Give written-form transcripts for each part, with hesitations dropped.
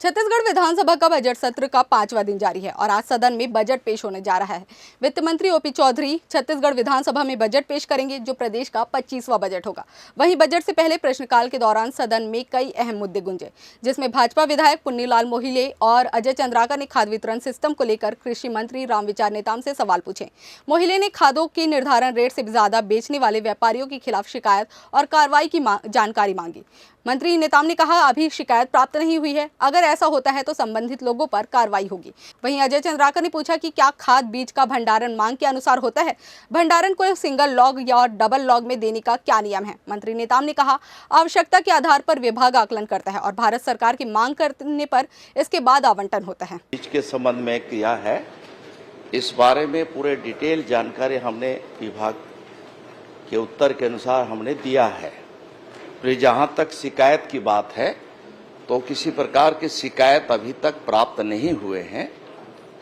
छत्तीसगढ़ विधानसभा का बजट सत्र का 5वां दिन जारी है और आज सदन में बजट पेश होने जा रहा है। वित्त मंत्री ओपी चौधरी छत्तीसगढ़ विधानसभा में बजट पेश करेंगे, जो प्रदेश का 25वां बजट होगा। वहीं बजट से पहले प्रश्नकाल के दौरान सदन में कई अहम मुद्दे गूंजे, जिसमें भाजपा विधायक पुन्नीलाल मोहिले और अजय चंद्राकर ने खाद वितरण सिस्टम को लेकर कृषि मंत्री रामविचार नेताम से सवाल पूछे। मोहिले ने खादों की निर्धारण रेट से ज्यादा बेचने वाले व्यापारियों के खिलाफ शिकायत और कार्रवाई की जानकारी मांगी। मंत्री नेताम ने कहा, अभी शिकायत प्राप्त नहीं हुई है, अगर ऐसा होता है तो संबंधित लोगों पर कार्रवाई होगी। वहीं अजय चंद्राकर ने पूछा कि क्या खाद बीज का भंडारण मांग के अनुसार होता है, भंडारण को सिंगल लॉग या डबल लॉग में देने का क्या नियम है। मंत्री नेताम ने कहा, आवश्यकता के आधार पर विभाग आकलन करता है और भारत सरकार की मांग करने पर इसके बाद आवंटन होता है। बीज के संबंध में किया है, इस बारे में पूरे डिटेल जानकारी हमने विभाग के उत्तर के अनुसार हमने दिया है। फिर जहां तक शिकायत की बात है तो किसी प्रकार की शिकायत अभी तक प्राप्त नहीं हुए हैं।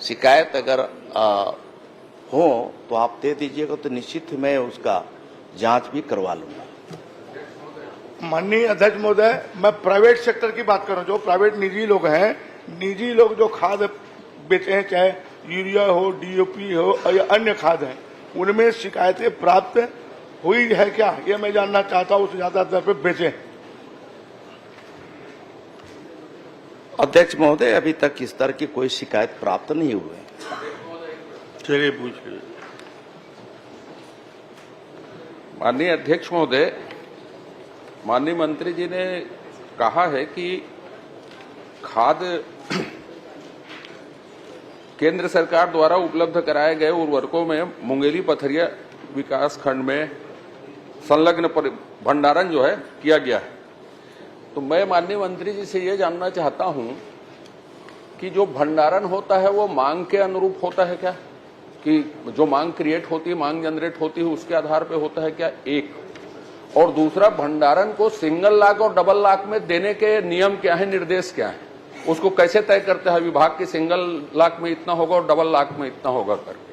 शिकायत अगर हो तो आप दे दीजिएगा तो निश्चित मैं उसका जांच भी करवा लूंगा। माननीय अध्यक्ष महोदय, मैं प्राइवेट सेक्टर की बात कर रहा हूं, जो प्राइवेट निजी लोग हैं, निजी लोग जो खाद बेचे हैं, चाहे यूरिया हो, डीओपी हो या अन्य खाद है, उनमें शिकायतें प्राप्त हुई है क्या, ये मैं जानना चाहता हूं। उससे ज्यादा दर पे बेचे। अध्यक्ष महोदय, अभी तक इस तरह की कोई शिकायत प्राप्त नहीं हुई है। चलिए पूछिए। माननीय अध्यक्ष महोदय, माननीय मंत्री जी ने कहा है कि खाद केंद्र सरकार द्वारा उपलब्ध कराए गए उर्वरकों में मुंगेली पथरिया विकास खंड में संलग्न भंडारण जो है किया गया है। तो मैं माननीय मंत्री जी से ये जानना चाहता हूं कि जो भंडारण होता है वो मांग के अनुरूप होता है क्या, कि जो मांग क्रिएट होती है, मांग जनरेट होती है, उसके आधार पे होता है क्या, एक। और दूसरा, भंडारण को सिंगल लाख और डबल लाख में देने के नियम क्या है, निर्देश क्या है, उसको कैसे तय करते हैं विभाग की सिंगल लाख में इतना होगा और डबल लाख में इतना होगा करके।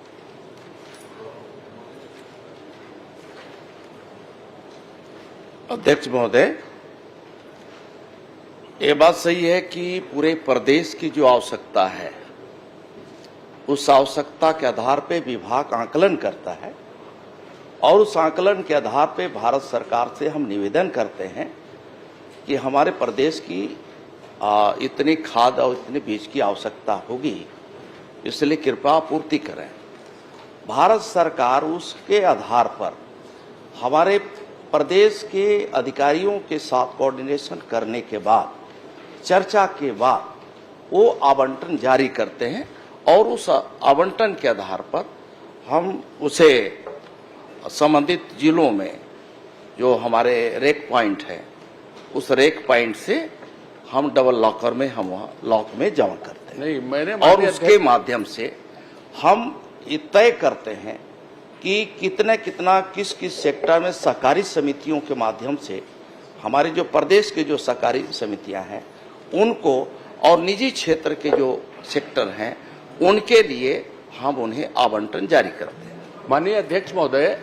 अध्यक्ष महोदय, ये बात सही है कि पूरे प्रदेश की जो आवश्यकता है उस आवश्यकता के आधार पे विभाग आकलन करता है और उस आकलन के आधार पे भारत सरकार से हम निवेदन करते हैं कि हमारे प्रदेश की इतनी खाद और इतने बीज की आवश्यकता होगी, इसलिए कृपया पूर्ति करें। भारत सरकार उसके आधार पर हमारे प्रदेश के अधिकारियों के साथ कोऑर्डिनेशन करने के बाद, चर्चा के बाद वो आवंटन जारी करते हैं और उस आवंटन के आधार पर हम उसे संबंधित जिलों में जो हमारे रेक पॉइंट है, उस रेक पॉइंट से हम डबल लॉकर में हम वहाँ लॉक में जमा करते हैं। नहीं, और उसके माध्यम से हम ये तय करते हैं कि कितना किस किस सेक्टर में सहकारी समितियों के माध्यम से हमारे जो प्रदेश के जो सहकारी समितियां हैं उनको और निजी क्षेत्र के जो सेक्टर हैं उनके लिए हम उन्हें आवंटन जारी करते हैं। माननीय अध्यक्ष महोदय,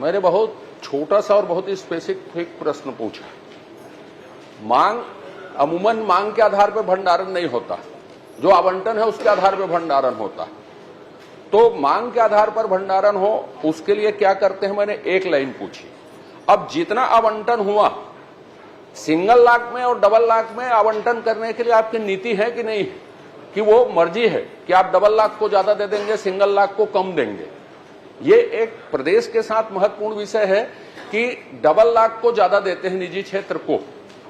मैंने बहुत छोटा सा और बहुत ही स्पेसिफिक प्रश्न पूछा। मांग अमूमन मांग के आधार पर भंडारण नहीं होता, जो आवंटन है उसके आधार पर भंडारण होता है। तो मांग के आधार पर भंडारण हो उसके लिए क्या करते हैं, मैंने एक लाइन पूछी। अब जितना आवंटन हुआ, सिंगल लाख में और डबल लाख में आवंटन करने के लिए आपकी नीति है कि नहीं, कि वो मर्जी है कि आप डबल लाख को ज्यादा दे देंगे, सिंगल लाख को कम देंगे। ये एक प्रदेश के साथ महत्वपूर्ण विषय है कि डबल लाख को ज्यादा देते हैं निजी क्षेत्र को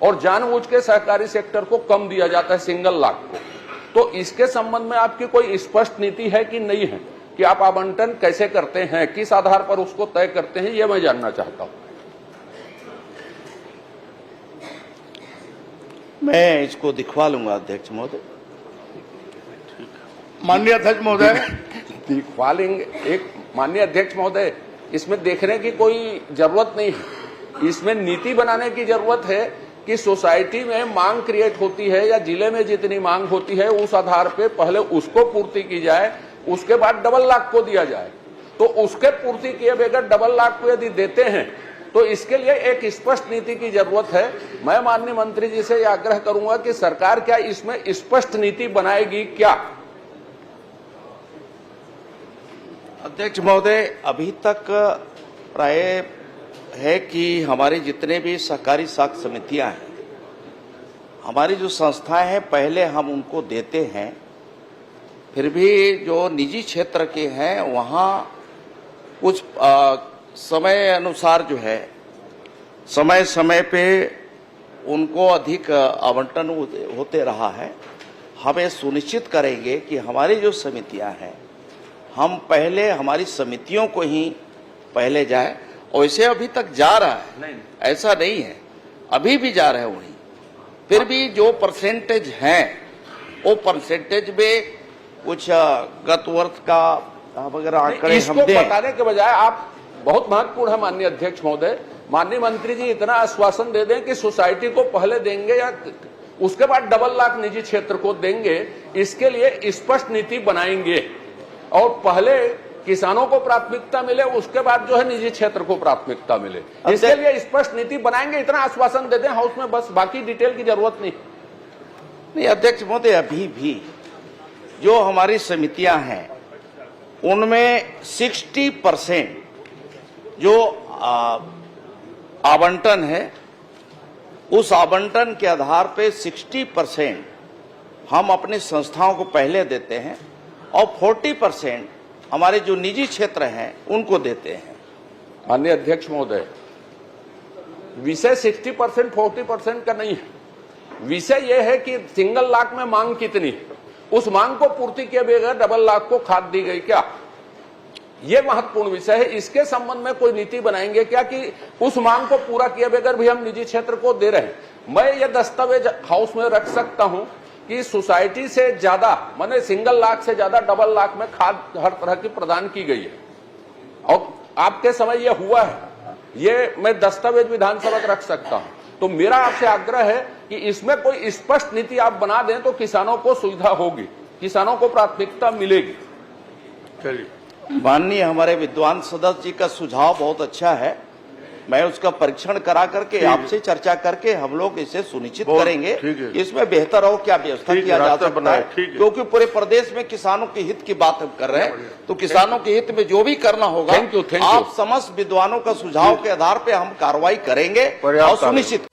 और जानबूझ के सहकारी सेक्टर को कम दिया जाता है सिंगल लाख को। तो इसके संबंध में आपकी कोई स्पष्ट नीति है कि नहीं है, कि आप आवंटन कैसे करते हैं, किस आधार पर उसको तय करते हैं, यह मैं जानना चाहता हूं। मैं इसको दिखवा लूंगा अध्यक्ष महोदय। माननीय अध्यक्ष महोदय, दिखवा लेंगे। एक माननीय अध्यक्ष महोदय, इसमें देखने की कोई जरूरत नहीं है, इसमें नीति बनाने की जरूरत है कि सोसाइटी में मांग क्रिएट होती है या जिले में जितनी मांग होती है उस आधार पे पहले उसको पूर्ति की जाए, उसके बाद डबल लाख को दिया जाए। तो उसके पूर्ति किए बगैर डबल लाख को यदि देते हैं तो इसके लिए एक स्पष्ट नीति की जरूरत है। मैं माननीय मंत्री जी से यह आग्रह करूंगा कि सरकार क्या इसमें स्पष्ट नीति बनाएगी क्या? अध्यक्ष महोदय, अभी तक प्राय है कि हमारे जितने भी सहकारी साख समितियां हैं, हमारी जो संस्थाएं हैं, पहले हम उनको देते हैं, फिर भी जो निजी क्षेत्र के हैं वहां कुछ समय अनुसार जो है समय समय पे उनको अधिक आवंटन होते रहा है। हम ये सुनिश्चित करेंगे कि हमारी जो समितियां हैं, हम पहले हमारी समितियों को ही पहले जाए। वैसे अभी तक जा रहा है, नहीं। ऐसा नहीं है, अभी भी जा रहे हैं वहीं। फिर भी जो परसेंटेज हैं वो परसेंटेज में कुछ गत वर्ष का अगर आंकड़े इसको हम दें, बताने के बजाय आप बहुत महत्वपूर्ण है माननीय अध्यक्ष महोदय, माननीय मंत्री जी इतना आश्वासन दे दें कि सोसाइटी को पहले देंगे या उसके बाद डबल लाख निजी क्षेत्र को देंगे। इसके लिए स्पष्ट नीति बनाएंगे और पहले किसानों को प्राथमिकता मिले, उसके बाद जो है निजी क्षेत्र को प्राथमिकता मिले। इसके लिए स्पष्ट नीति बनाएंगे, इतना आश्वासन दे दें हाउस में, बस बाकी डिटेल की जरूरत नहीं। अध्यक्ष महोदय, अभी भी जो हमारी समितियां हैं उनमें 60% जो आवंटन है, उस आवंटन के आधार पे 60% हम अपनी संस्थाओं को पहले देते हैं और 40% हमारे जो निजी क्षेत्र हैं उनको देते हैं। माननीय अध्यक्ष महोदय, विषय 60% 40% का नहीं है। विषय यह है कि सिंगल लाख में मांग कितनी है, उस मांग को पूर्ति किए बगैर डबल लाख को खाद दी गई क्या, ये महत्वपूर्ण विषय है। इसके संबंध में कोई नीति बनाएंगे क्या कि उस मांग को पूरा किए बगैर भी हम निजी क्षेत्र को दे रहे हैं। मैं ये दस्तावेज हाउस में रख सकता हूं कि सोसाइटी से ज्यादा, माने सिंगल लाख से ज्यादा डबल लाख में खाद हर तरह की प्रदान की गई है और आपके समय यह हुआ है, ये मैं दस्तावेज विधानसभा में रख सकता हूं। तो मेरा आपसे आग्रह है कि इसमें कोई स्पष्ट नीति आप बना दें तो किसानों को सुविधा होगी, किसानों को प्राथमिकता मिलेगी। चलिए, माननीय हमारे विद्वान सदस्य जी का सुझाव बहुत अच्छा है। मैं उसका परीक्षण करा करके आपसे चर्चा करके हम लोग इसे सुनिश्चित करेंगे, इसमें बेहतर हो क्या व्यवस्था किया जा सकता है, क्योंकि पूरे प्रदेश में किसानों के हित की बात हम कर रहे हैं। तो किसानों के हित में जो भी करना होगा, थैंक यू। आप समस्त विद्वानों का सुझाव के आधार पे हम कार्रवाई करेंगे और सुनिश्चित